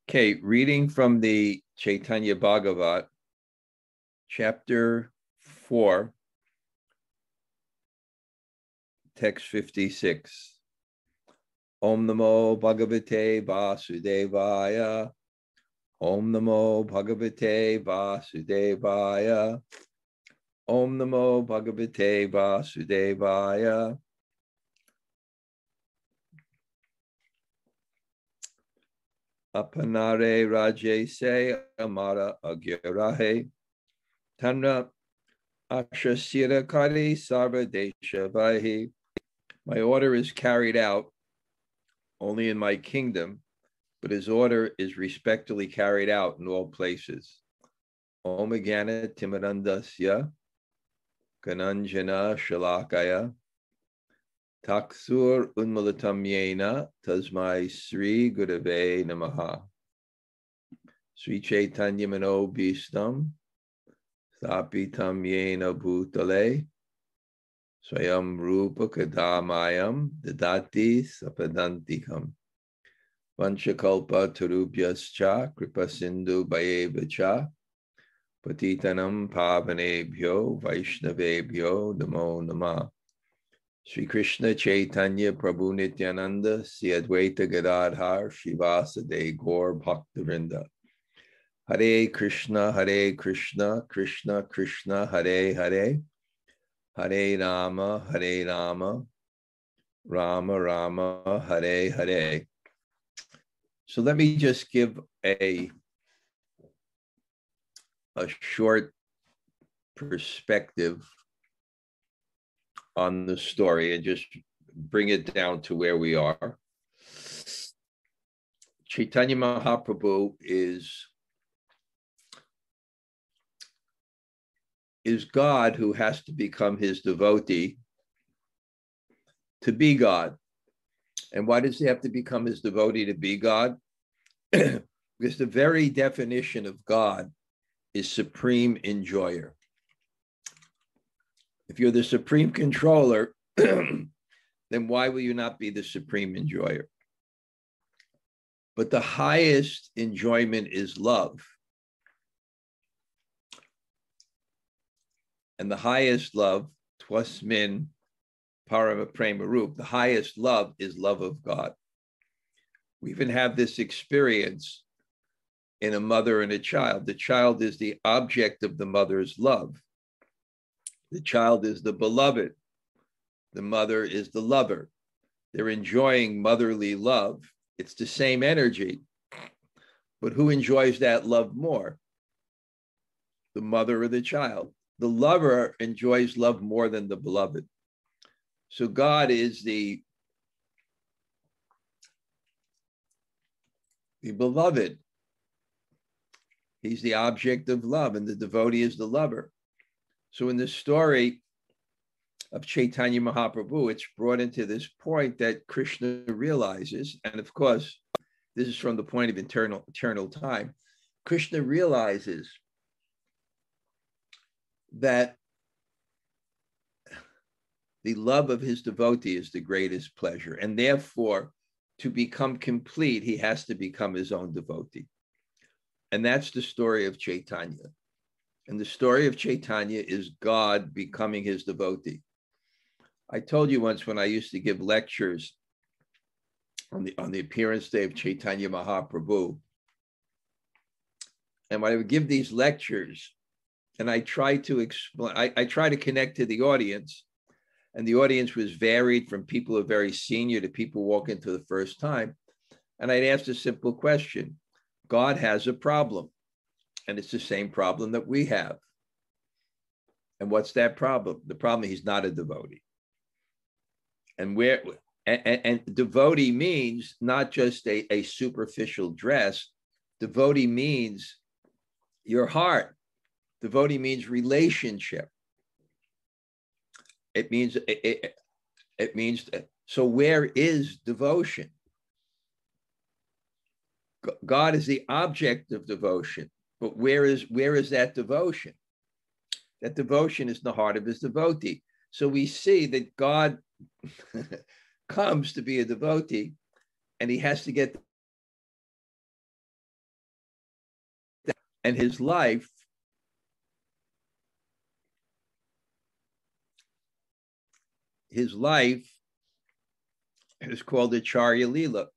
Okay, reading from the Caitanya-bhāgavata, chapter 4, text 56. Om Namo Bhagavate Vasudevaya. Om Namo Bhagavate Vasudevaya. Om Namo Bhagavate Vasudevaya. Āpanāra rājye āmāra rahe. Tāṅra śire kari sarva-deśe vahe. My order is carried out only in my kingdom, but his order is respectfully carried out in all places. Om Caitanya-bhāgavata Antya-khaṇḍa Taksur unmulatam yena tasmai Sri Gurave Namaha. Sri Chaitanya Mano Bhistam Thapitam Yena Bhutale Swayam Rupa Kadamayam Dadati Sapadantikam Vanchakalpa Tarubhyascha Kripa Sindhu Bhayevacha Patitanam Pavanebhyo Vaishnavebhyo Namo Namah. Sri Krishna Chaitanya Prabhu Nityananda Sri Advaita Gadadhar Shivasade Gaur Bhaktivinoda. Hare Krishna Krishna Krishna Hare Hare, Hare Rama Rama Rama Hare Hare. So let me just give a short perspective on the story and just bring it down to where we are. Chaitanya Mahaprabhu is God who has to become his devotee to be God. And why does he have to become his devotee to be God? Because the very definition of God is supreme enjoyer. If you're the supreme controller, then why will you not be the supreme enjoyer? But the highest enjoyment is love. And the highest love, twasmin parama prema rup, the highest love is love of God. We even have this experience in a mother and a child. The child is the object of the mother's love. The child is the beloved. The mother is the lover. They're enjoying motherly love. It's the same energy. But who enjoys that love more? The mother or the child? The lover enjoys love more than the beloved. So God is the beloved. He's the object of love, and the devotee is the lover. So in the story of Chaitanya Mahaprabhu, it's brought into this point that Krishna realizes, and of course, this is from the point of eternal time. Krishna realizes that the love of his devotee is the greatest pleasure, and therefore, to become complete, he has to become his own devotee. And that's the story of Chaitanya. And the story of Chaitanya is God becoming his devotee. I told you once when I used to give lectures on the appearance day of Chaitanya Mahaprabhu, and when I would give these lectures, and I try to explain, I try to connect to the audience, and the audience was varied from people who are very senior to people walking for the first time. And I'd ask a simple question. God has a problem. And it's the same problem that we have. And what's that problem? The problem is he's not a devotee. And devotee means not just a superficial dress. Devotee means your heart. Devotee means relationship. It means so where is devotion? God is the object of devotion. But where is that devotion? That devotion is in the heart of his devotee. So we see that God comes to be a devotee, and he has to get And his life is called the Charya Lila.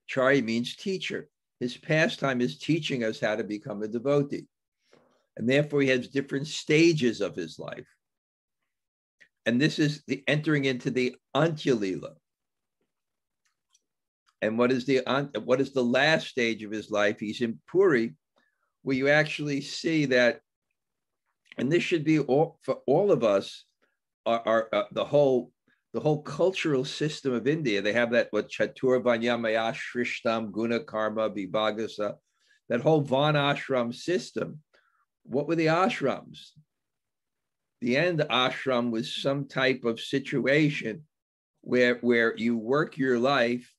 Charya means teacher. His pastime is teaching us how to become a devotee. And therefore, he has different stages of his life. And this is the entering into the Antya Lila. And what is the last stage of his life? He's in Puri, where you actually see that, and this should be all for all of us, the whole cultural system of India. They have that what Chatur Vanyamaya Shrishtam Guna Karma Vibhagasa, that whole Varnashram system. What were the ashrams? The end ashram was some type of situation where you work your life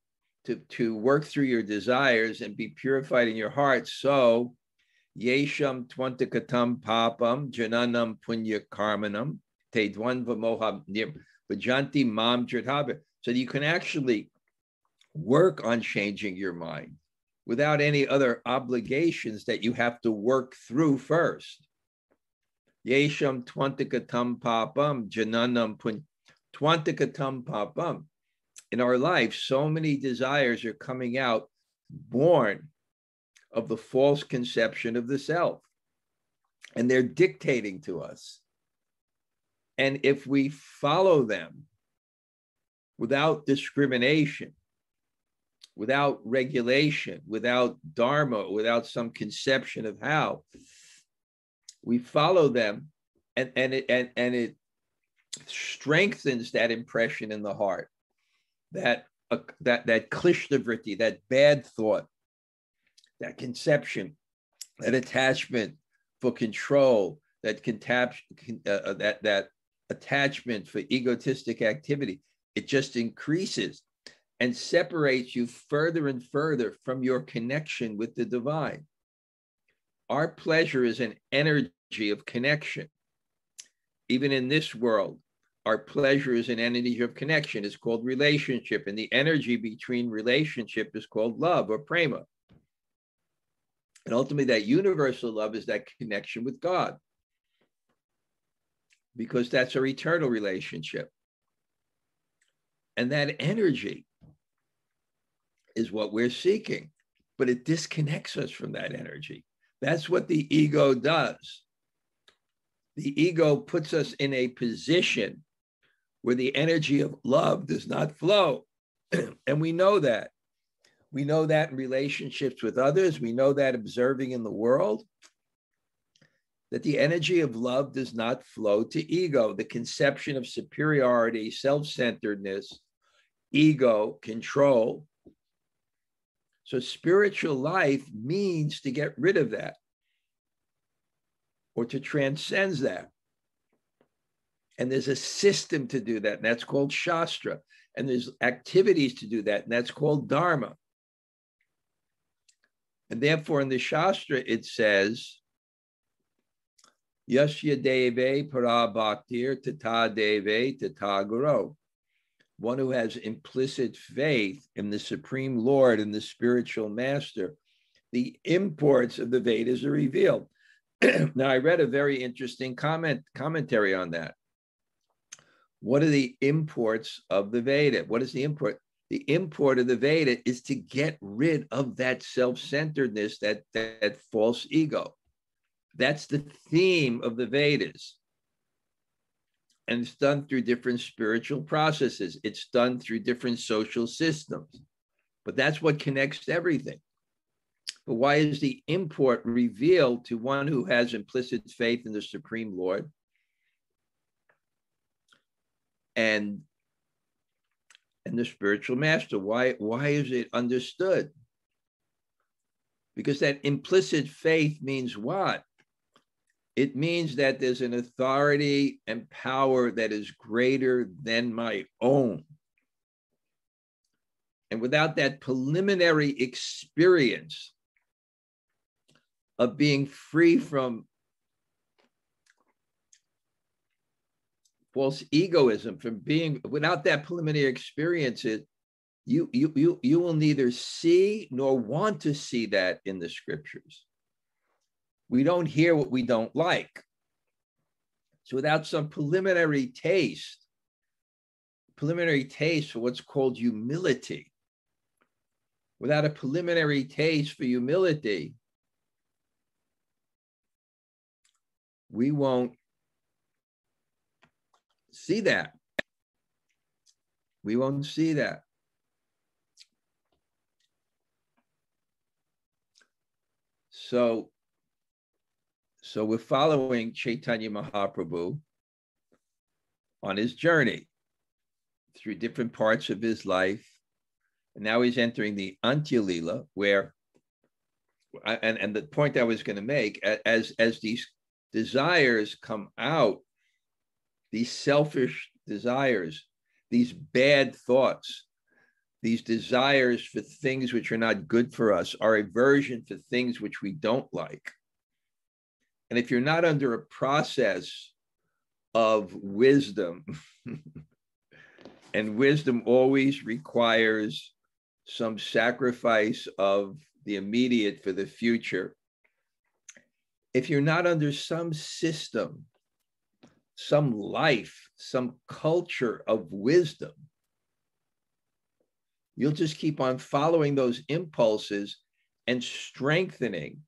to work through your desires and be purified in your heart. So, yesham twantakatam papam jananam punya karmanam te dvanva moham vajanti mam jadhava. So you can actually work on changing your mind without any other obligations that you have to work through first. Yesham twantakatam papam jananam punya. Twantakatam papam. In our life, so many desires are coming out born of the false conception of the self. And they're dictating to us. And if we follow them without discrimination, without regulation, without dharma, without some conception of how, we follow them, and it strengthens that impression in the heart. That Krishna vritti, that bad thought, that conception, that attachment for control, that attachment for egotistic activity, it just increases and separates you further and further from your connection with the divine. Our pleasure is an energy of connection. Even in this world, our pleasure is an energy of connection. It's called relationship. And the energy between relationship is called love or prema. And ultimately, that universal love is that connection with God. Because that's our eternal relationship. And that energy is what we're seeking. But it disconnects us from that energy. That's what the ego does. The ego puts us in a position where the energy of love does not flow. And we know that. We know that in relationships with others. We know that observing in the world, that the energy of love does not flow to ego. The conception of superiority, self-centeredness, ego, control. So spiritual life means to get rid of that or to transcend that. And there's a system to do that, and that's called Shastra. And there's activities to do that, and that's called Dharma. And therefore, in the Shastra, it says, Yasya deve para bhaktir tata deve tata guru. One who has implicit faith in the Supreme Lord and the spiritual master, the imports of the Vedas are revealed. Now, I read a very interesting commentary on that. What are the imports of the Veda? What is the import? The import of the Veda is to get rid of that self-centeredness, that false ego. That's the theme of the Vedas. And it's done through different spiritual processes. It's done through different social systems. But that's what connects everything. But why is the import revealed to one who has implicit faith in the Supreme Lord? And the spiritual master. Why is it understood? Because that implicit faith means what? It means that there's an authority and power that is greater than my own. And without that preliminary experience of being free from false egoism, from being, without that preliminary experience, you will neither see nor want to see that in the scriptures. We don't hear what we don't like. So without some preliminary taste for what's called humility, without a preliminary taste for humility, we won't see that. We won't see that. So we're following Chaitanya Mahaprabhu on his journey through different parts of his life. And now he's entering the Antya Lila, where, and the point I was going to make, as these desires come out, these selfish desires, these bad thoughts, these desires for things which are not good for us, our aversion for things which we don't like. And if you're not under a process of wisdom, and wisdom always requires some sacrifice of the immediate for the future, if you're not under some system, some life, some culture of wisdom, you'll just keep on following those impulses and strengthening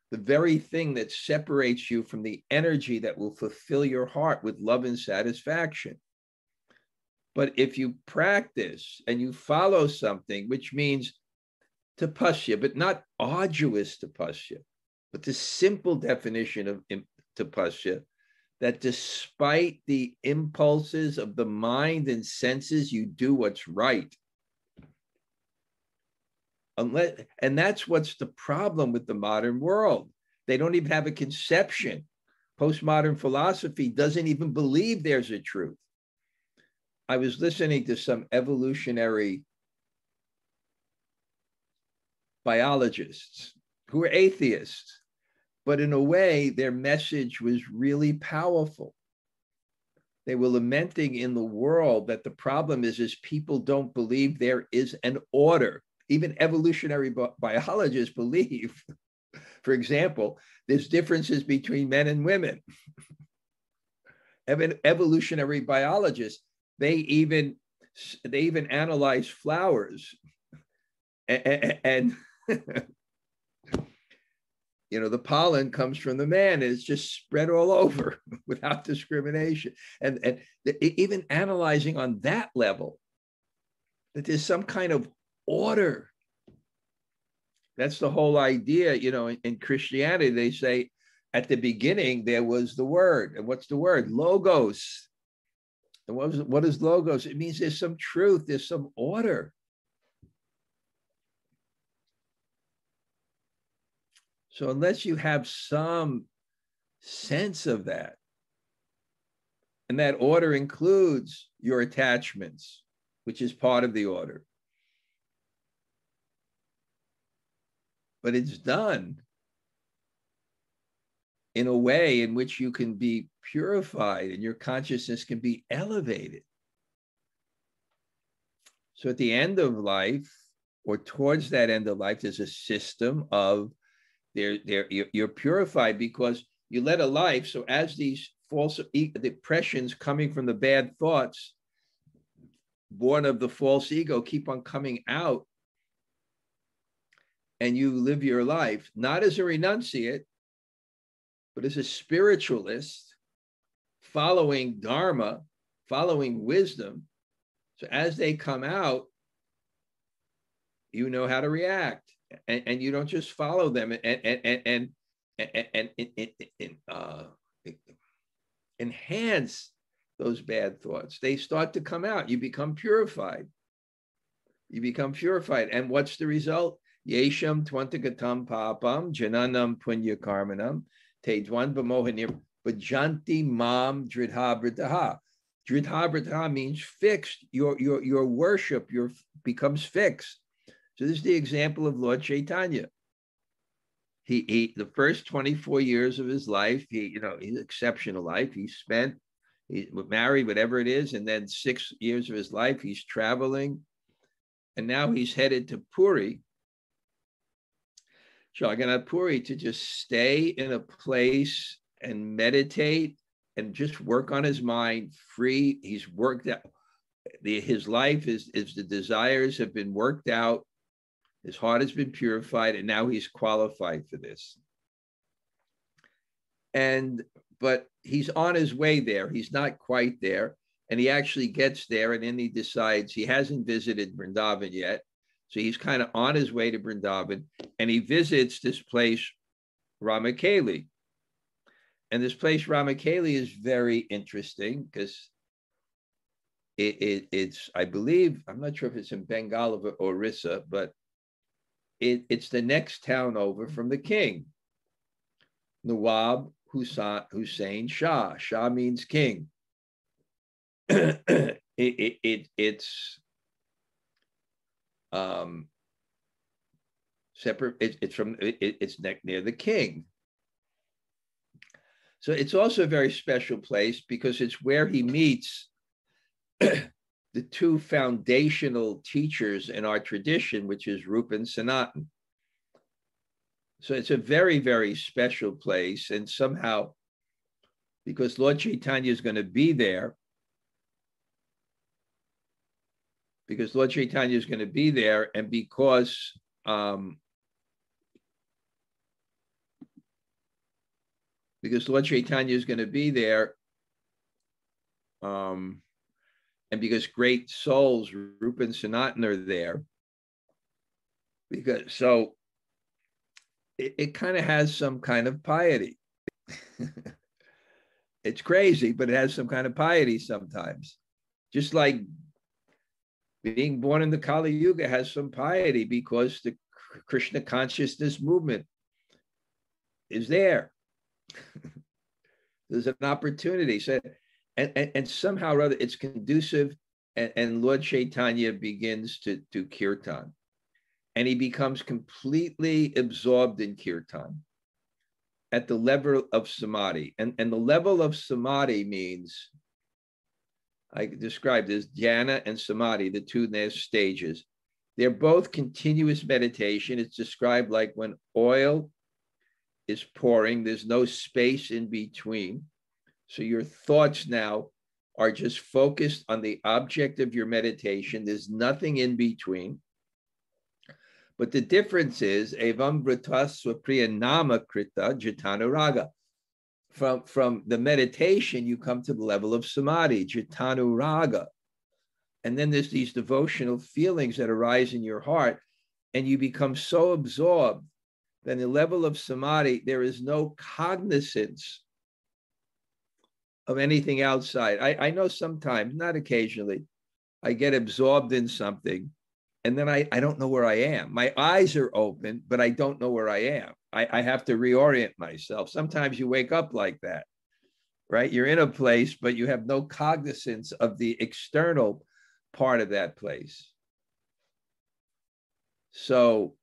the very thing that separates you from the energy that will fulfill your heart with love and satisfaction. But if you practice and you follow something, which means tapasya, but not arduous tapasya, but the simple definition of tapasya, that despite the impulses of the mind and senses, you do what's right. And that's what's the problem with the modern world. They don't even have a conception. Postmodern philosophy doesn't even believe there's a truth. I was listening to some evolutionary biologists who were atheists, but in a way, their message was really powerful. They were lamenting in the world that the problem is people don't believe there is an order. Even evolutionary biologists believe, for example, there's differences between men and women. Evolutionary biologists, they even analyze flowers, and the pollen comes from the man, and it's just spread all over without discrimination. And even analyzing on that level, that there's some kind of order. That's the whole idea. In Christianity, they say at the beginning there was the word. And what's the word? Logos. And what is logos? It means there's some truth, there's some order. So unless you have some sense of that, and that order includes your attachments, which is part of the order, but it's done in a way in which you can be purified and your consciousness can be elevated. So at the end of life, or towards that end of life, there's a system of you're purified because you led a life. So as these false depressions coming from the bad thoughts, born of the false ego, keep on coming out, and you live your life, not as a renunciate, but as a spiritualist, following dharma, following wisdom. So as they come out, you know how to react, and you don't just follow them and enhance those bad thoughts. They start to come out. You become purified. And what's the result? Yesham twantagatam papam jananam punya karmanam te dwan b'mohanir bhajanti mam dridhabrataha. Dridhabrataha means fixed. Your worship becomes fixed. So this is the example of Lord Chaitanya. He the first 24 years of his life, he's an exceptional life. He married, whatever it is, and then 6 years of his life he's traveling, and now he's headed to Puri. Jagannath Puri to just stay in a place and meditate and just work on his mind free. He's worked out. His life is the desires have been worked out. His heart has been purified, and now he's qualified for this. But he's on his way there. He's not quite there. And he actually gets there, and then he decides he hasn't visited Vrindavan yet. So he's kind of on his way to Vrindavan, and he visits this place, Ramakeli. And this place, Ramakeli, is very interesting because it's, I believe, I'm not sure if it's in Bengal or Orissa, but it's the next town over from the king, Nawab Hussain Shah. Shah means king. It's separate. It's near the king. So it's also a very special place because it's where he meets the two foundational teachers in our tradition, which is Rupa and Sanatan. So it's a very, very special place. And somehow, because Lord Chaitanya is going to be there, and because Lord Chaitanya is going to be there, and because great souls, Rupa and Sanatan, are there, so it kind of has some kind of piety. It's crazy, but it has some kind of piety sometimes. Just like being born in the Kali Yuga has some piety because the Krishna consciousness movement is there. There's an opportunity. So, and somehow or other, it's conducive, and Lord Chaitanya begins to do kirtan. And he becomes completely absorbed in kirtan at the level of samadhi. And the level of samadhi means, I described as dhyana and samadhi, the two next stages. They're both continuous meditation. It's described like when oil is pouring, there's no space in between. So your thoughts now are just focused on the object of your meditation. There's nothing in between. But the difference is, evam vrita swapriya nama krita jitanuraga. From the meditation, you come to the level of samadhi, jitanuraga. And then there's these devotional feelings that arise in your heart, and you become so absorbed that in the level of samadhi, there is no cognizance of anything outside. I know sometimes, not occasionally, I get absorbed in something, and then I don't know where I am. My eyes are open, but I don't know where I am. I have to reorient myself. Sometimes you wake up like that, right? You're in a place, but you have no cognizance of the external part of that place. So,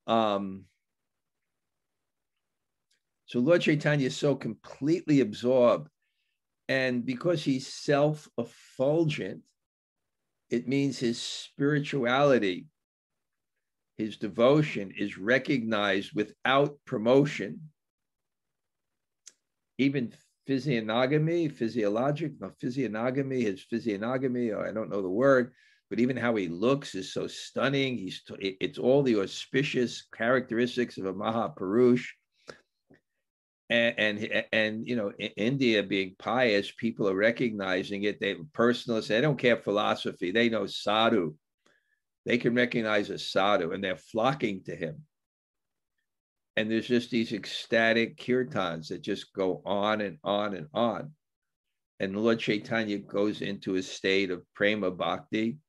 so Lord Chaitanya is so completely absorbed, and because he's self-effulgent, it means his spirituality, his devotion is recognized without promotion. Even his physiognomy, or I don't know the word, but even how he looks is so stunning. It's all the auspicious characteristics of a Mahapurush. And you know, in India, being pious, people are recognizing it. They personalists, they don't care philosophy. They know sadhu. They can recognize a sadhu, and they're flocking to him. And there's just these ecstatic kirtans that just go on and on and on. And Lord Chaitanya goes into a state of prema bhakti.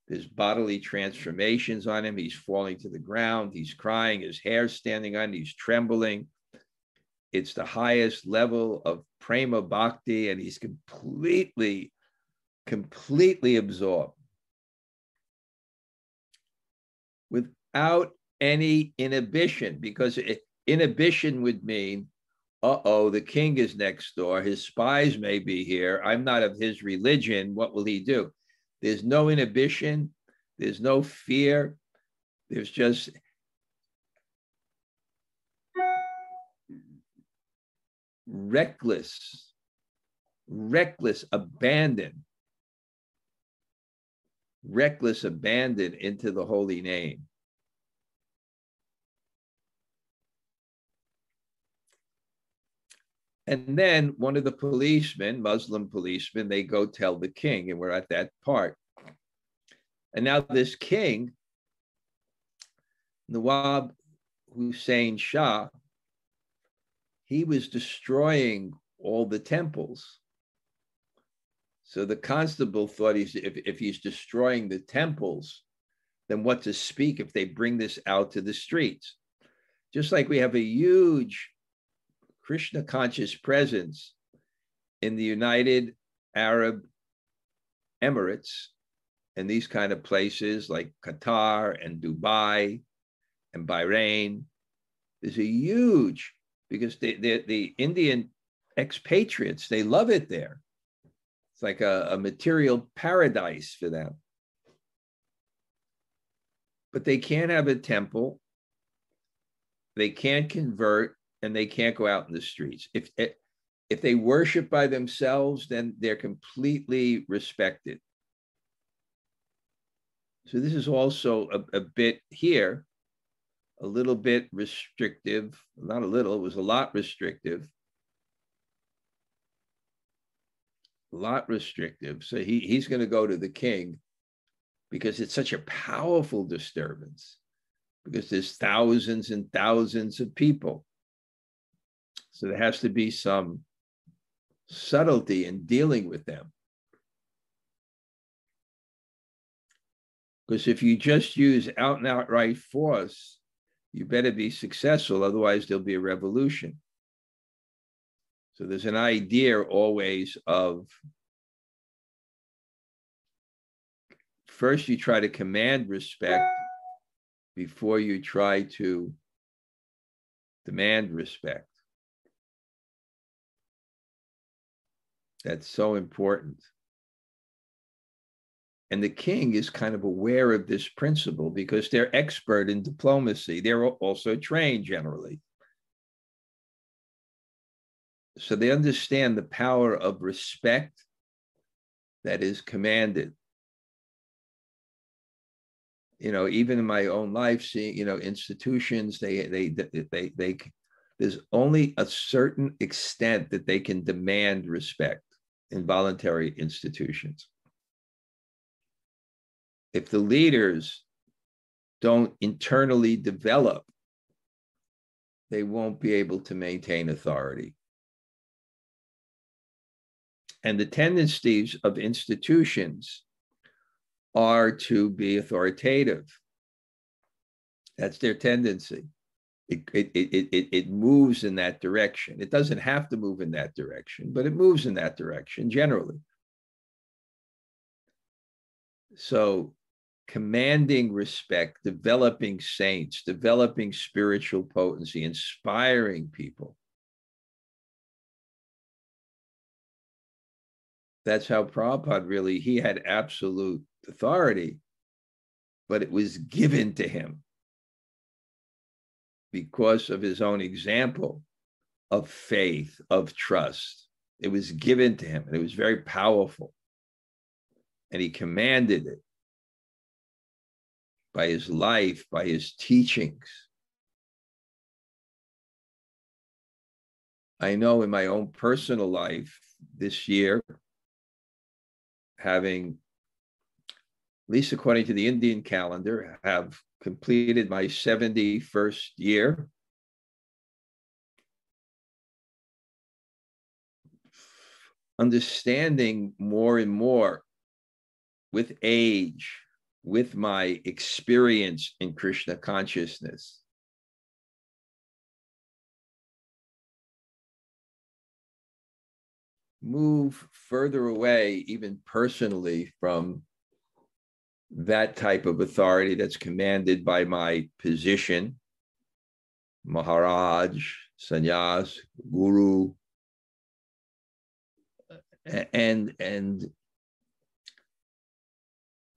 There's bodily transformations on him. He's falling to the ground. He's crying. His hair's standing on. He's trembling. It's the highest level of prema bhakti, and he's completely absorbed without any inhibition, because inhibition would mean, the king is next door. His spies may be here. I'm not of his religion. What will he do? There's no inhibition. There's no fear. There's just reckless abandon into the holy name. And then one of the policemen, Muslim policemen, they go tell the king, and we're at that part. And now this king, Nawab Hussain Shah, he was destroying all the temples. So the constable thought if he's destroying the temples, then what to speak if they bring this out to the streets? Just like we have a huge Krishna conscious presence in the United Arab Emirates and these kind of places like Qatar and Dubai and Bahrain. There's a huge, because the Indian expatriates, they love it there. It's like a material paradise for them. But they can't have a temple. They can't convert, and they can't go out in the streets. If they worship by themselves, then they're completely respected. So this is also a bit here, a little bit restrictive, not a little, it was a lot restrictive. A lot restrictive. So he's going to go to the king because it's such a powerful disturbance, because there's thousands and thousands of people. So there has to be some subtlety in dealing with them. Because if you just use out and outright force, you better be successful, otherwise there'll be a revolution. So there's an idea always of, first you try to command respect before you try to demand respect. That's so important. And the king is kind of aware of this principle because they're expert in diplomacy. They're also trained generally. So they understand the power of respect that is commanded. You know, even in my own life, seeing, you know, institutions, there's only a certain extent that they can demand respect in voluntary institutions. If the leaders don't internally develop, they won't be able to maintain authority. And the tendencies of institutions are to be authoritative. That's their tendency. It moves in that direction. It doesn't have to move in that direction, but it moves in that direction generally. So commanding respect, developing saints, developing spiritual potency, inspiring people. That's how Prabhupada really, he had absolute authority, but it was given to him because of his own example of faith, of trust. It was given to him, and it was very powerful. And he commanded it by his life, by his teachings. I know in my own personal life this year, having, at least according to the Indian calendar, have completed my 71st year. Understanding more and more with age, with my experience in Krishna consciousness, move further away, even personally, from that type of authority that's commanded by my position, Maharaj, Sannyas, Guru, and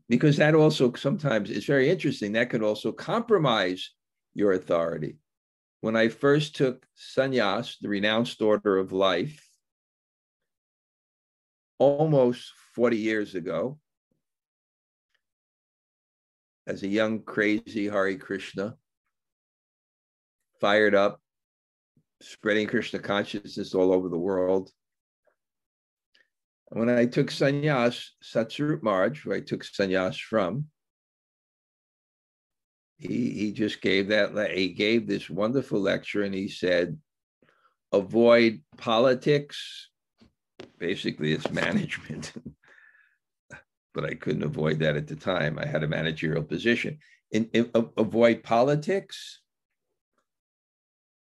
because that also sometimes is very interesting, that could also compromise your authority. when I first took sannyas, the renounced order of life, almost 40 years ago, as a young, crazy Hare Krishna, fired up, spreading Krishna consciousness all over the world. When I took sannyas, Satsvarup Maharaj, who I took sannyas from, he just gave this wonderful lecture, and he said, avoid politics. Basically, it's management. But I couldn't avoid that at the time. I had a managerial position. Avoid politics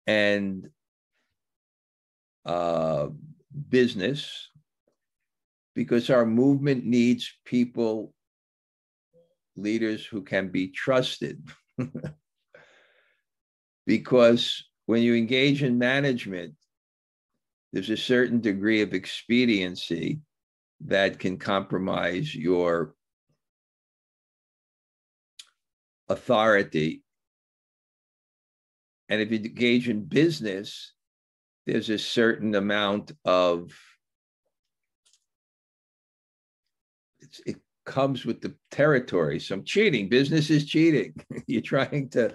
and business, because our movement needs people, leaders who can be trusted. Because when you engage in management, there's a certain degree of expediency that can compromise your authority. And if you engage in business, there's a certain amount of, it comes with the territory. Some cheating. Business is cheating. You're trying to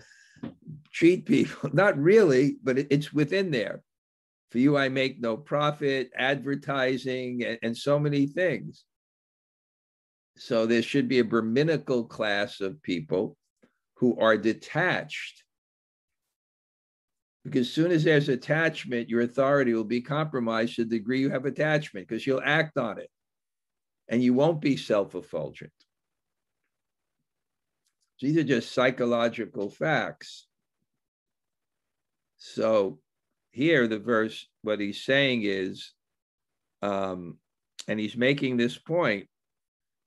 cheat people. Not really, but it's within there. For you, I make no profit, advertising, and so many things. So there should be a Brahminical class of people who are detached. Because as soon as there's attachment, your authority will be compromised to the degree you have attachment, because you'll act on it. And you won't be self-effulgent. These are just psychological facts. So here, the verse, what he's saying is, and he's making this point,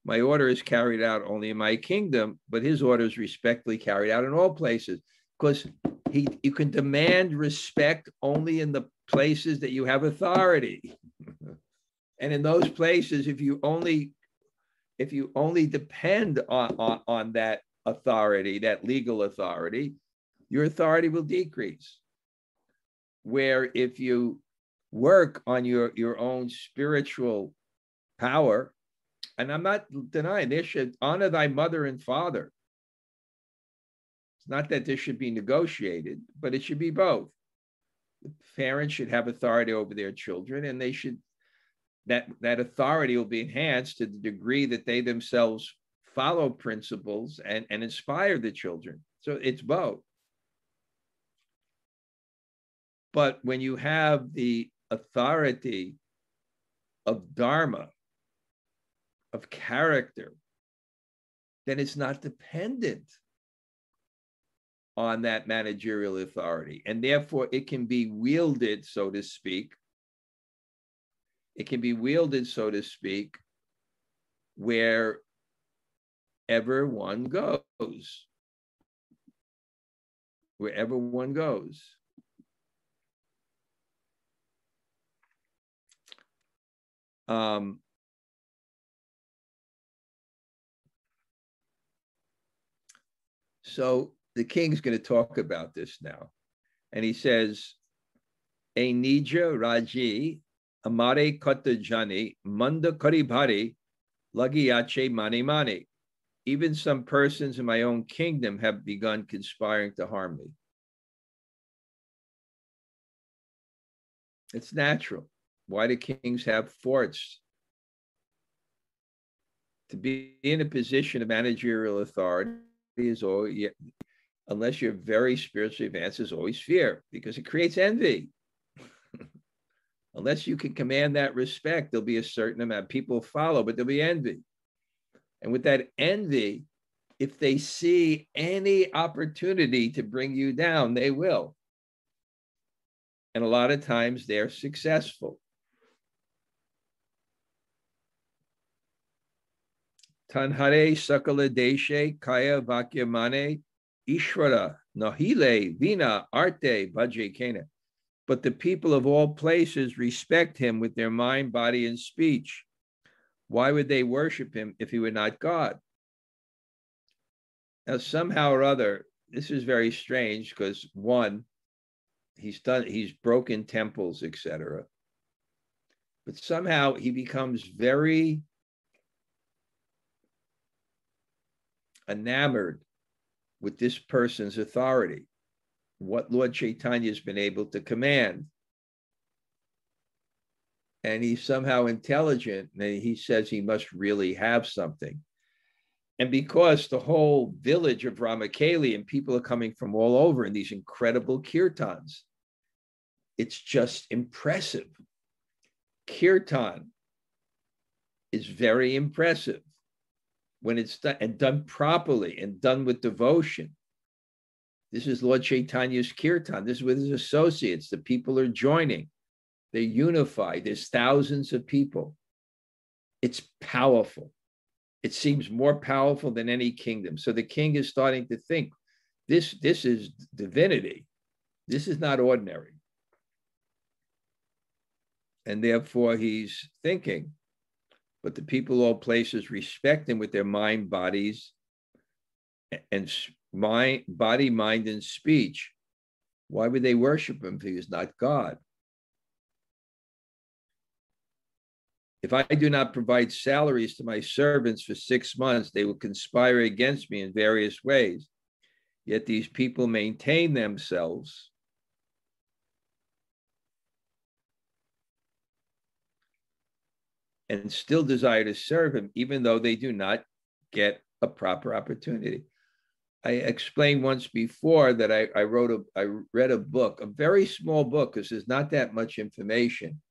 my order is carried out only in my kingdom, but his order is respectfully carried out in all places. Because you can demand respect only in the places that you have authority. And in those places, if you only depend on that authority, that legal authority, your authority will decrease. Where if you work on your own spiritual power, and I'm not denying this, should honor thy mother and father. It's not that this should be negotiated, but it should be both. The parents should have authority over their children, and they should, that authority will be enhanced to the degree that they themselves follow principles and inspire the children. So it's both. But when you have the authority of dharma, of character, then it's not dependent on that managerial authority. And therefore, it can be wielded, so to speak. It can be wielded, so to speak, wherever one goes. Wherever one goes. So the king's going to talk about this now. And he says, E nija rājye āmāra kata jani manda kari vahe lagyache mani mani. Even some persons in my own kingdom have begun conspiring to harm me. It's natural. Why do kings have forts? To be in a position of managerial authority is always, unless you're very spiritually advanced, is always fear, because it creates envy. Unless you can command that respect, there'll be a certain amount of people follow, but there'll be envy. And with that envy, if they see any opportunity to bring you down, they will. And a lot of times they're successful. Tanhare sakala deshe kaya vakyamane ishvara nahile vina arte bhajekena. But the people of all places respect him with their mind, body, and speech. Why would they worship him if he were not God? Now, somehow or other, this is very strange, because one, he's broken temples, etc. But somehow he becomes very enamored with this person's authority, what Lord Chaitanya has been able to command. And he's somehow intelligent, and he says he must really have something. And because the whole village of Ramakeli and people are coming from all over in these incredible kirtans, it's just impressive. Kirtan is very impressive when it's done and done properly and done with devotion. This is Lord Chaitanya's kirtan. This is with his associates. The people are joining. They're unified. There's thousands of people. It's powerful. It seems more powerful than any kingdom. So the king is starting to think, this is divinity. This is not ordinary. And therefore he's thinking, but the people of all places respect him with their mind, bodies, and body, mind, and speech. Why would they worship him if he is not God? If I do not provide salaries to my servants for 6 months, they will conspire against me in various ways. Yet these people maintain themselves and still desire to serve him, even though they do not get a proper opportunity. I explained once before that I read a book, a very small book, because there's not that much information,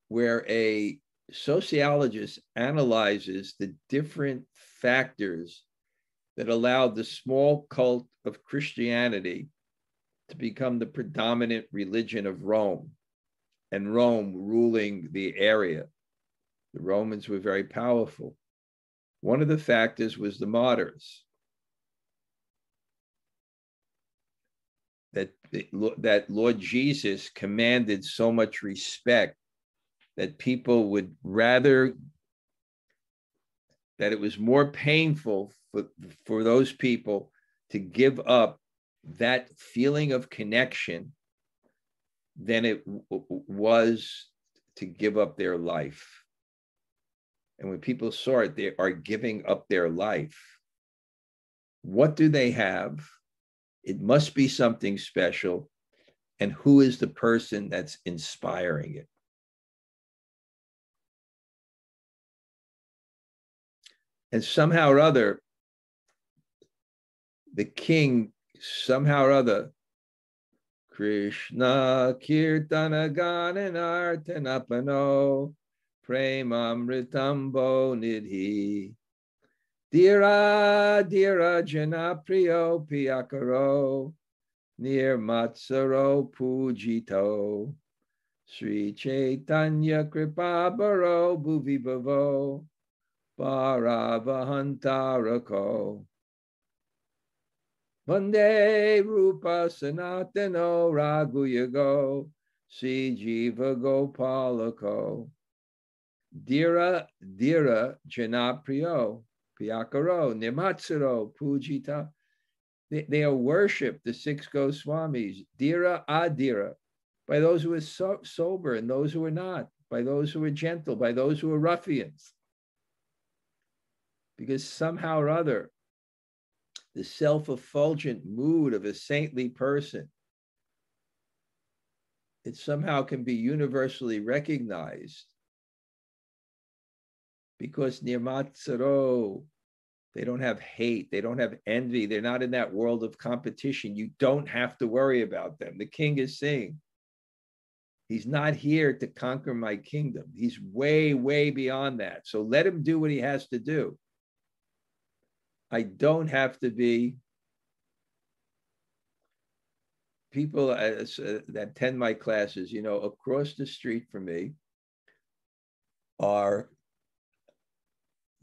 where a sociologist analyzes the different factors that allowed the small cult of Christianity to become the predominant religion of Rome, and Rome ruling the area. The Romans were very powerful. One of the factors was the martyrs. That Lord Jesus commanded so much respect that people would rather, that it was more painful for those people to give up that feeling of connection than it was to give up their life. And when people saw it, they are giving up their life. What do they have? It must be something special. And who is the person that's inspiring it? And somehow or other, the king, somehow or other, Krishna kirtana gananartanapano premamritambo nidhi dira dira janapriyo piyakaro nirmatsaro pujito Sri Chaitanya kripabaro bhuvibhavo Paravahantarako Vande Rupa Sanatano Raghuyago Si Jiva Gopalako Dira Janapriyo Piyakaro Nimatsuro Pujita. They are worshipped, the 6 Goswamis, Dira Adira, by those who are sober and those who are not, by those who are gentle, by those who are ruffians. Because somehow or other, the self-effulgent mood of a saintly person, it somehow can be universally recognized. Because nirmatsaro, they don't have hate, they don't have envy, they're not in that world of competition. You don't have to worry about them. The king is saying, he's not here to conquer my kingdom. He's way, way beyond that. So let him do what he has to do. I don't have to be. People that attend my classes, across the street from me are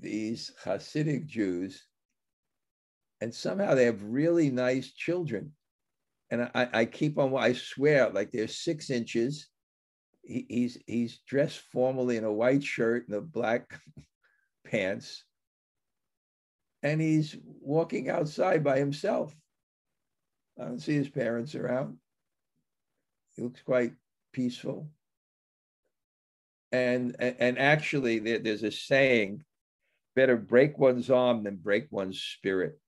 these Hasidic Jews, and somehow they have really nice children. And I keep on, I swear, like they're 6 inches. He's dressed formally in a white shirt and a black pants. And he's walking outside by himself. I don't see his parents around. He looks quite peaceful. And actually, there's a saying, better break one's arm than break one's spirit.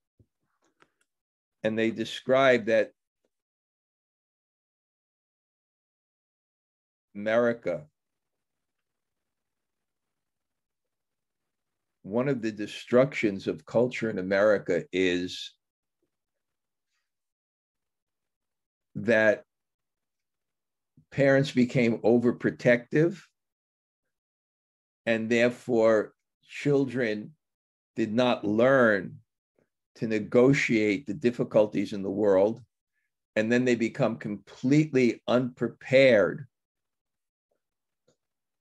And they describe that America, one of the destructions of culture in America is that parents became overprotective, and therefore children did not learn to negotiate the difficulties in the world, and then they become completely unprepared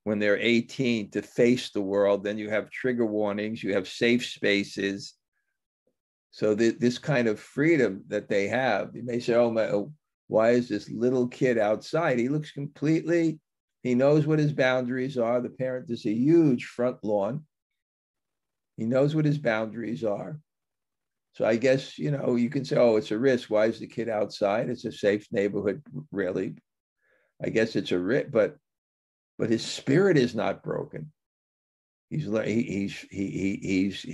when they're 18 to face the world. Then you have trigger warnings, you have safe spaces. So this kind of freedom that they have, you may say, oh, why is this little kid outside? He looks completely, he knows what his boundaries are. The parent is a huge front lawn. He knows what his boundaries are. So I guess, you can say, oh, it's a risk. Why is the kid outside? It's a safe neighborhood, really. I guess it's a risk, but his spirit is not broken. He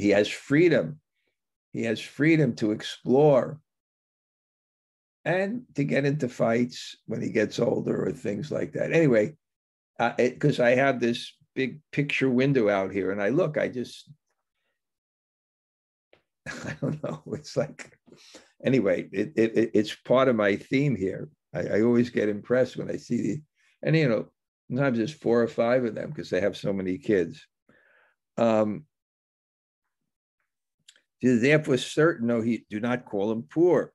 has freedom. He has freedom to explore and to get into fights when he gets older or things like that. Anyway, because I have this big picture window out here, and I don't know. It's like, anyway, it's part of my theme here. I always get impressed when I see and sometimes there's 4 or 5 of them because they have so many kids. Therefore certain, no, do not call him poor.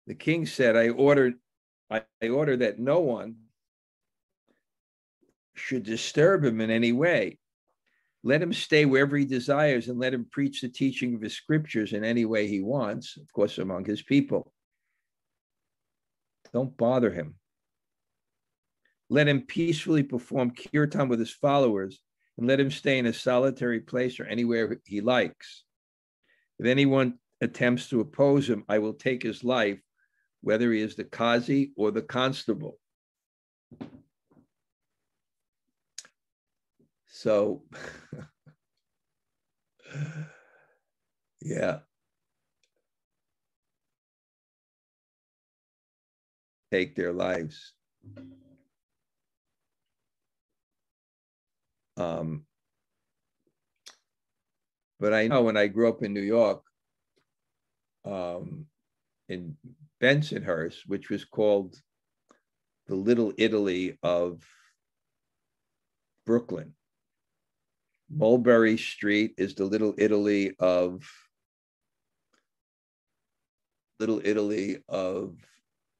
The king said, I order that no one should disturb him in any way. Let him stay wherever he desires, and let him preach the teaching of his scriptures in any way he wants, of course, among his people. Don't bother him. Let him peacefully perform kirtan with his followers, and let him stay in a solitary place or anywhere he likes. If anyone attempts to oppose him, I will take his life, whether he is the Qazi or the constable. So, yeah. Take their lives. But I know when I grew up in New York, in Bensonhurst, which was called the Little Italy of Brooklyn. Mulberry Street is the Little Italy of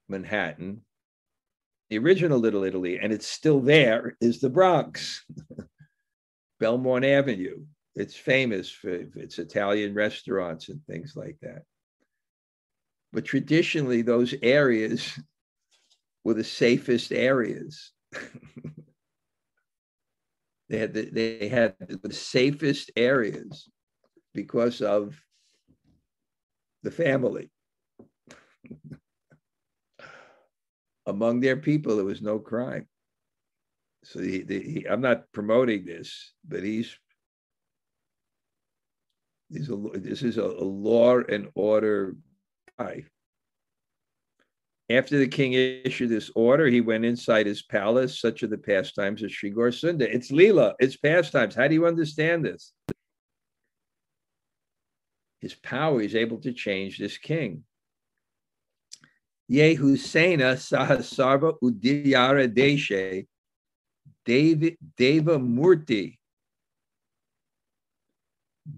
Manhattan. The original Little Italy, and it's still there, is the Bronx. Belmont Avenue. It's famous for its Italian restaurants and things like that. But traditionally, those areas were the safest areas. They had the safest areas because of the family. Among their people, there was no crime. So I'm not promoting this, but this is a law and order guy. After the king issued this order, he went inside his palace. Such are the pastimes of Sri Gaurasunda. It's Leela, it's pastimes. How do you understand this? His power, he's able to change this king. Ye Husena Sahasarva Udiyara Deshe Deva Murti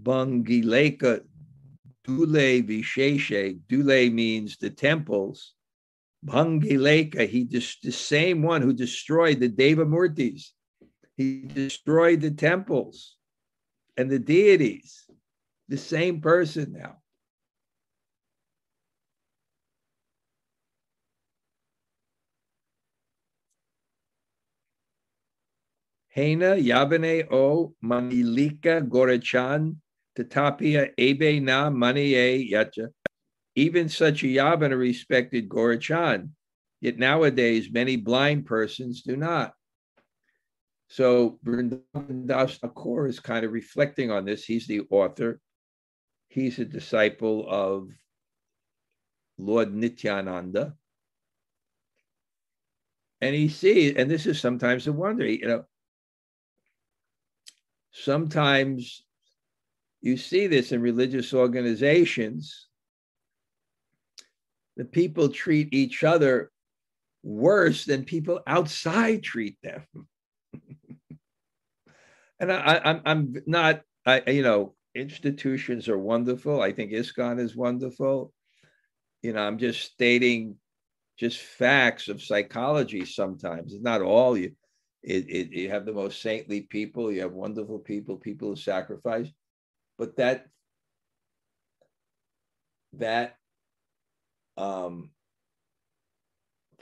Bangileka Dule Visheshe. Dule means the temples. Bangileka, the same one who destroyed the Deva Murtis. He destroyed the temples and the deities. The same person now. Hena Yavane O Manilika Gorachan Tatapia Ebe Na Maniye Yacha. Even such a Yavana respected Gorachan, Yet nowadays, many blind persons do not. So Vrindavan Das Thakur is kind of reflecting on this. He's the author. He's a disciple of Lord Nityananda. And he sees, and this is sometimes a wonder, sometimes you see this in religious organizations. The people treat each other worse than people outside treat them. And I'm not, institutions are wonderful. I think ISKCON is wonderful. I'm just stating just facts of psychology sometimes. It's not all. You have the most saintly people, you have wonderful people, people who sacrifice. But that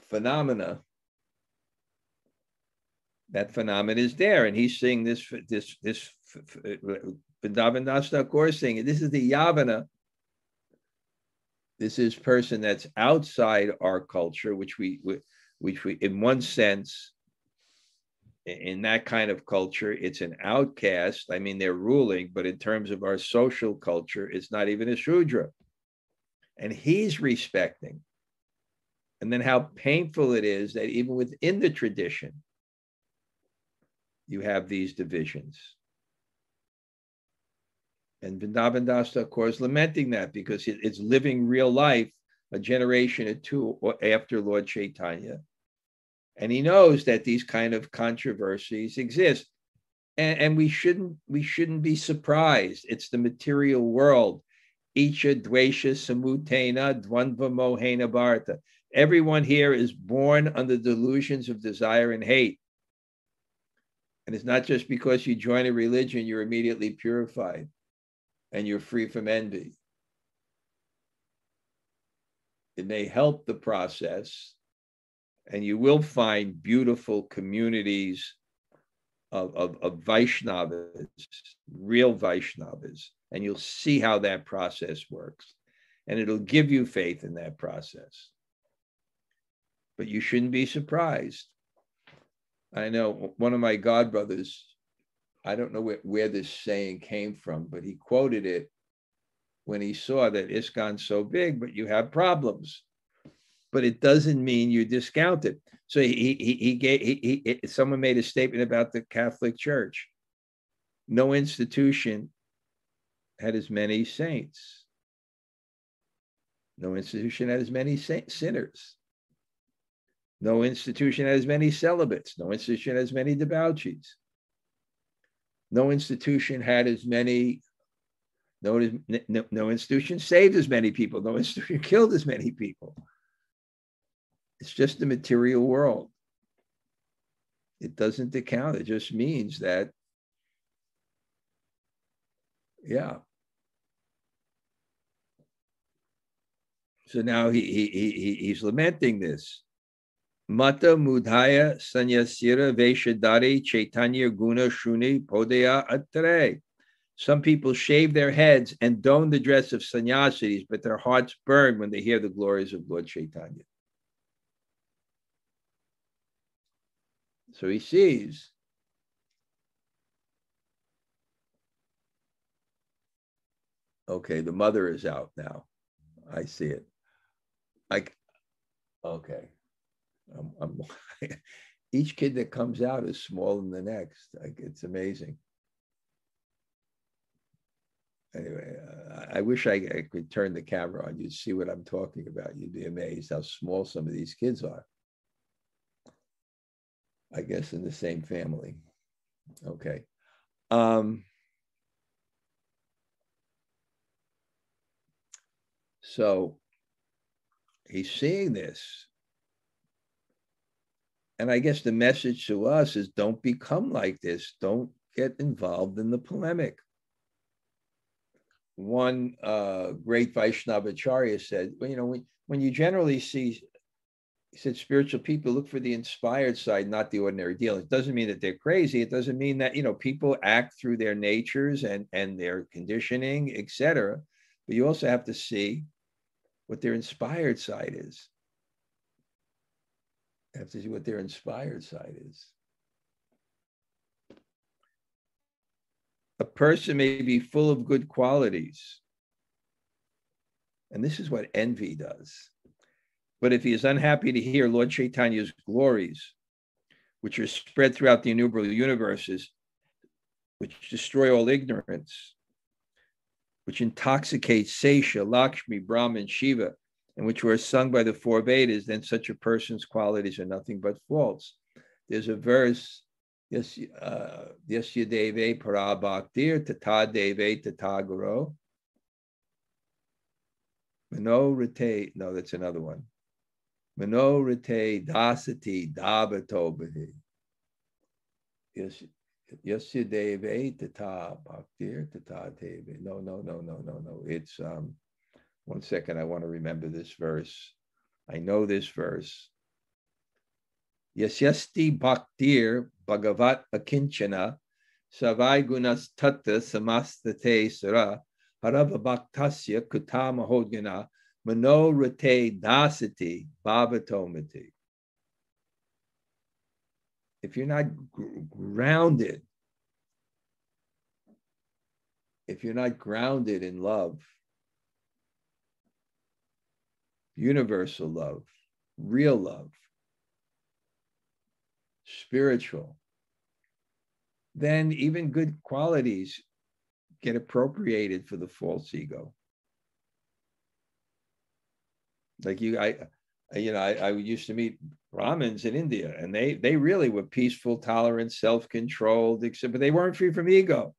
phenomena is there, and he's saying this Vrindavan Das Thakur is saying this is the yavana. This is person that's outside our culture, which we in one sense, in that kind of culture, it's an outcast. I mean, they're ruling, but in terms of our social culture, it's not even a Shudra. And he's respecting. And then how painful it is that even within the tradition, you have these divisions. And Vrindavan Das Thakur is lamenting that because it's living real life a generation or two after Lord Chaitanya. And he knows that these kind of controversies exist. And we shouldn't be surprised. It's the material world. Icha dvesha samutena dvandva mohena bharata. Everyone here is born under delusions of desire and hate. And it's not just because you join a religion, you're immediately purified and you're free from envy. It may help the process, and you will find beautiful communities of Vaishnavas, real Vaishnavas, and you'll see how that process works. And it'll give you faith in that process. But you shouldn't be surprised. I know one of my godbrothers, I don't know where this saying came from, but he quoted it when he saw that ISKCON's so big, but you have problems. But it doesn't mean you discount it. So someone made a statement about the Catholic Church. No institution had as many saints. No institution had as many sinners. No institution had as many celibates. No institution had as many debauchees. No institution had as many, no institution saved as many people. No institution killed as many people. It's just the material world. It doesn't account. It just means that, yeah. So now he's lamenting this. Mata mudhaya sanyasira veshadari chaitanya guna shuni podaya atre. Some people shave their heads and don the dress of sannyasis, but their hearts burn when they hear the glories of Lord Chaitanya. So he sees. Okay, the mother is out now. I see it. Okay. Each kid that comes out is smaller than the next. It's amazing. Anyway, I wish I could turn the camera on. You'd see what I'm talking about. You'd be amazed how small some of these kids are. I guess in the same family. Okay. So he's seeing this. And I guess the message to us is don't become like this. Don't get involved in the polemic. One great Vaishnavacharya said, well, when you generally see, he said, spiritual people look for the inspired side, not the ordinary deal. It doesn't mean that they're crazy. It doesn't mean that, people act through their natures and their conditioning, etc. But you also have to see what their inspired side is. have to see what their inspired side is. A person may be full of good qualities. And this is what envy does. But if he is unhappy to hear Lord Chaitanya's glories, which are spread throughout the innumerable universes, which destroy all ignorance, which intoxicate Sesha, Lakshmi, Brahma, and Shiva, and which were sung by the four Vedas, then such a person's qualities are nothing but false. There's a verse, Yasya Deve Parabhaktir Tata Deve Tata Guru. Mano Rite, no, that's another one. Mano Rite Dasati Dabato Bahi. Yasya Deve Tata Bhaktir Tata Deve. No. It's one second, I want to remember this verse. I know this verse. Yasyasti bhaktir bhagavat akinchana savai gunas tatta samastate sara harava bhaktasya kuta mahodgana mano rate dasati bhavatomati. If you're not grounded, in love, universal love, real love, spiritual, then even good qualities get appropriated for the false ego. Like I used to meet Brahmins in India, and they really were peaceful, tolerant, self-controlled, but they weren't free from ego.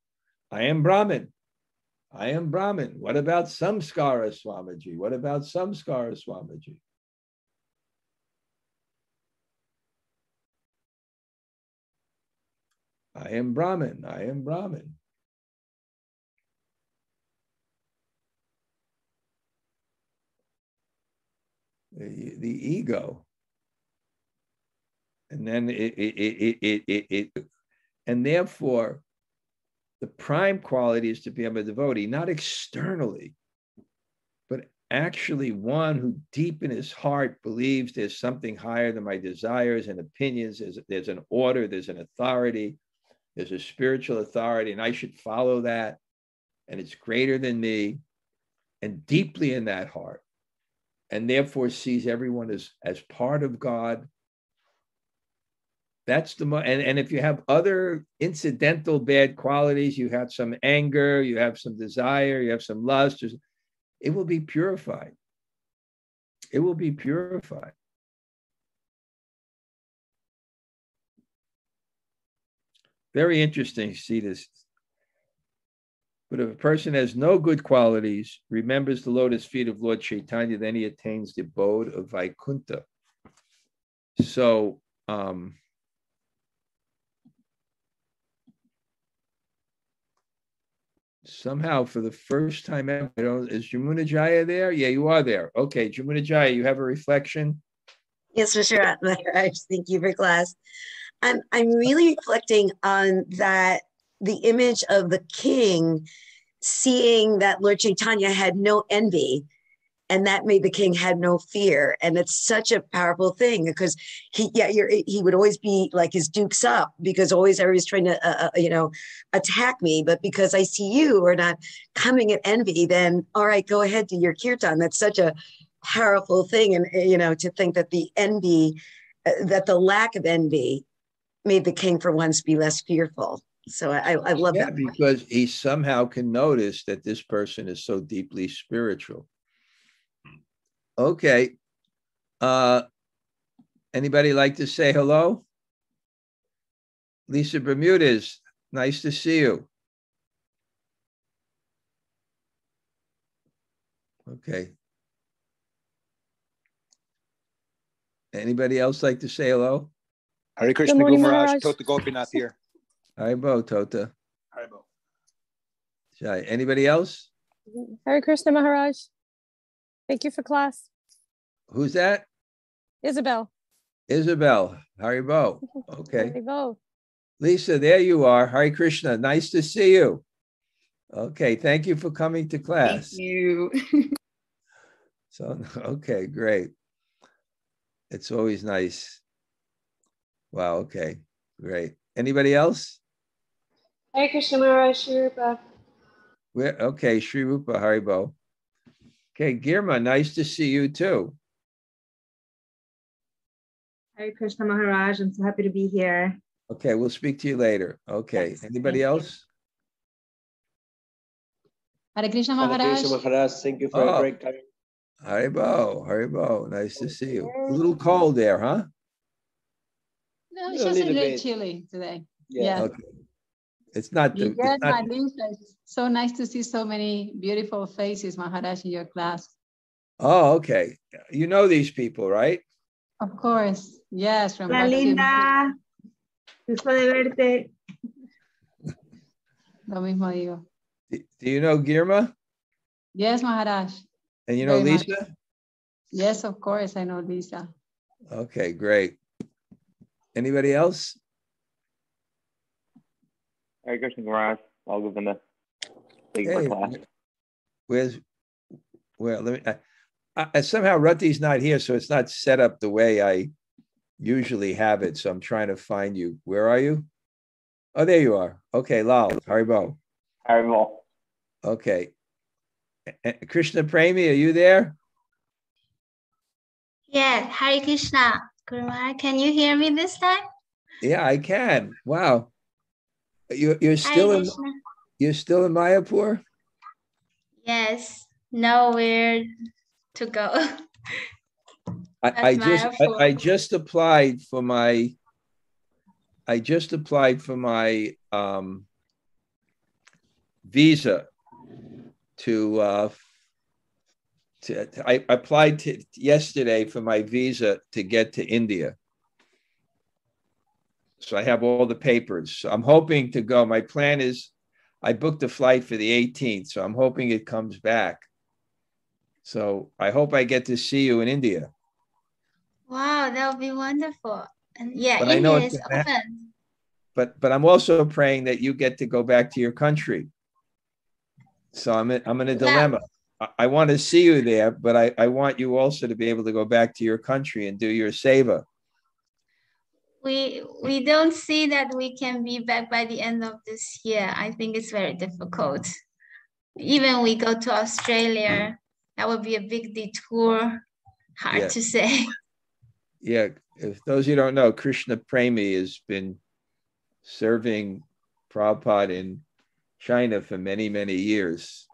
I am Brahmin. What about Samskara Swamiji? I am Brahmin. The ego. And then and therefore, the prime quality is to become a devotee, not externally, but actually one who deep in his heart believes there's something higher than my desires and opinions. There's an order, there's an authority, there's a spiritual authority, and I should follow that. And it's greater than me, and deeply in that heart. And therefore sees everyone as part of God. That's and if you have other incidental bad qualities, you have some anger, you have some desire, you have some lust, it will be purified. Very interesting to see this. But if a person has no good qualities, remembers the lotus feet of Lord Chaitanya, then he attains the abode of Vaikuntha. So, somehow, for the first time ever, is Jamuna Jaya there? Yeah, you are there. Okay, Jamuna Jaya, you have a reflection? Yes, Mr. Maharaj, thank you for class. I'm really reflecting on that, the image of the king seeing that Lord Chaitanya had no envy, and that made the king had no fear. And it's such a powerful thing, because he would always be like his dukes up, because always everybody's trying to attack me, but because I see you are not coming at envy, then all right, go ahead, do your kirtan. That's such a powerful thing. And to think that the envy, that the lack of envy made the king for once be less fearful. So I love that. Because he somehow can notice that this person is so deeply spiritual. Okay. Anybody like to say hello? Lisa Bermudez, nice to see you. Okay. Anybody else like to say hello? Hare Krishna, Guru Maharaj, Tota Gopinath here. Haribo, Tota. Haribo. Anybody else? Hare Krishna, Maharaj. Thank you for class. Who's that? Isabel. Haribo. Okay. Haribo. Lisa, there you are. Hare Krishna. Nice to see you. Okay. Thank you for coming to class. Thank you. So, okay, great. It's always nice Wow. Okay. Great. Anybody else? Hare Krishna Maharaj, Shri Rupa. Okay. Sri Rupa Haribo. Okay. Girma, nice to see you too. Hare Krishna Maharaj, I'm so happy to be here. Okay. We'll speak to you later. Okay. Yes, Anybody thank you. else? Hare Krishna Maharaj. Thank you for a great time. Haribo, Haribo. Nice to see you. A little cold there, huh? No, it's just a little chilly today. Yeah. Okay. It's not the. Yes, It's not, it's so nice to see so many beautiful faces, Maharaj, in your class. oh, okay. You know these people, right? Of course. Yes, from Hola, linda. Gusto de verte. Lo mismo digo. Do you know Girma? Yes, Maharaj. And you know Very Lisa? much. Yes, of course. I know Lisa. Okay, great. Anybody else? Hare Krishna Maharaj. I'll go in the Hey, class. well, let me. I somehow Rati's not here, so it's not set up the way I usually have it. So I'm trying to find you. Where are you? Oh, there you are. Okay, Lal, Haribo. Haribo. Okay. Krishna Premi, are you there? Yes, Hare Krishna. Guru Maharaj, can you hear me this time? Yeah, I can. Wow. You're still Hare in Krishna. you're still in Mayapur? Yes, nowhere to go. I Mayapur. just applied for my visa I applied yesterday for my visa to get to India. So I have all the papers. So I'm hoping to go. My plan is I booked a flight for the 18th, so I'm hoping it comes back. So I hope I get to see you in India. Wow, that would be wonderful. And yeah, But I know India it's is open. but I'm also praying that you get to go back to your country. So I'm in a dilemma. I want to see you there, but I want you also to be able to go back to your country and do your seva. We don't see that we can be back by the end of this year. I think it's very difficult. Even we go to Australia, that would be a big detour. Hard to say. Yeah, if those of you don't know, Krishna Premi has been serving Prabhupada in China for many, many years,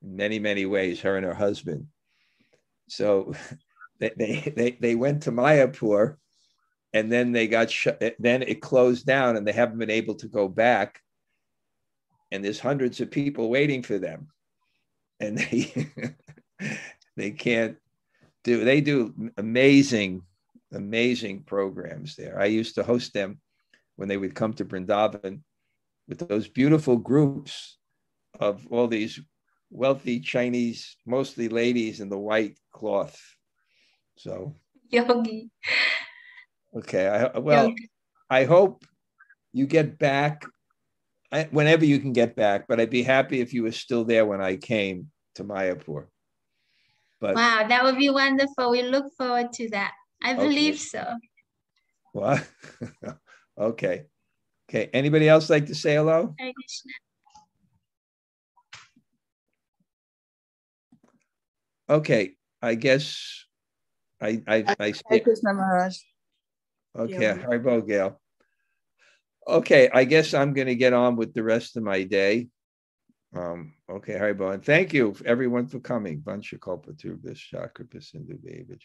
in many, many ways, her and her husband. So they went to Mayapur, and then they got then it closed down, and they haven't been able to go back. And there's hundreds of people waiting for them, and they can't do. They do amazing programs there. I used to host them when they would come to Vrindavan with those beautiful groups of all these wealthy Chinese, mostly ladies in the white cloth. So Yogi. Okay. I hope you get back whenever you can get back, but I'd be happy if you were still there when I came to Mayapur. But wow, that would be wonderful. We look forward to that. I believe so. What? Okay. Okay. Anybody else like to say hello? Hare Krishna. Okay. I guess I Hare Krishna Maharaj. Okay, Haribo, Gail. Okay, I guess I'm going to get on with the rest of my day. Okay, Haribo, and thank you everyone for coming. Vancha Kalpa Tubhya Shakra Pasindu Devi.